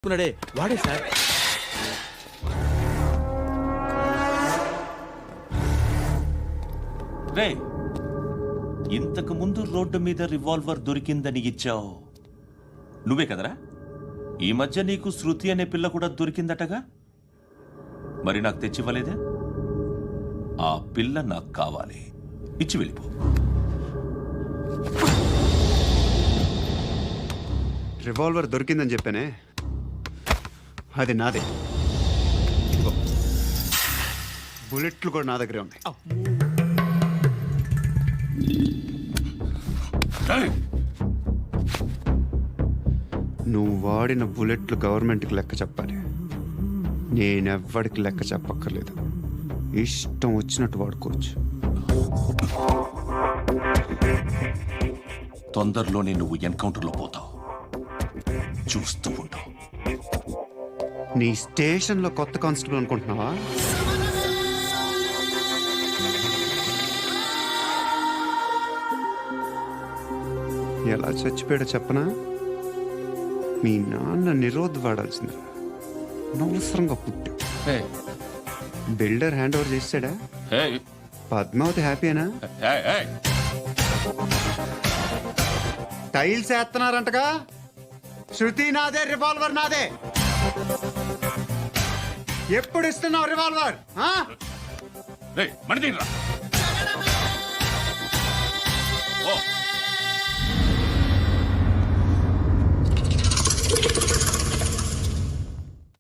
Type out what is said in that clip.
వాడే సార్. రే, ఇంతకు ముందు రోడ్డు మీద రివాల్వర్ దొరికిందని ఇచ్చావు నువ్వే కదరా? ఈ మధ్య నీకు శృతి అనే పిల్ల కూడా దొరికిందటగా, మరి నాకు తెచ్చివ్వలేదే? ఆ పిల్ల నాకు కావాలి, ఇచ్చి వెళ్ళిపో. రివాల్వర్ దొరికిందని చెప్పానే, అది నాదే. బుల్లెట్లు కూడా నా దగ్గరే ఉన్నాయి. నువ్వు వాడిన బుల్లెట్లు గవర్నమెంట్కి లెక్క చెప్పాలి. నేనెవ్వడికి లెక్క చెప్పక్కర్లేదు. ఇష్టం వచ్చినట్టు వాడుకోవచ్చు. తొందరలోనే నువ్వు ఎన్కౌంటర్లో పోతావు, చూస్తూ ఉంటావు. నీ స్టేషన్లో కొత్త కానిస్టేబుల్ అనుకుంటున్నావా? ఎలా చచ్చిపోయాడో చెప్పనా? మీ నాన్న నిరోధ్ వాడాల్సింది, అనవసరంగా పుట్టావు. బిల్డర్ హ్యాండ్ ఓవర్ చేసాడా? పద్మావతి హ్యాపీనా? టైల్స్ వేస్తున్నారంటగా. శృతి నాదే, రివాల్వర్ నాదే. ఎప్పుడు ఇస్తున్నావు రివాల్వర్?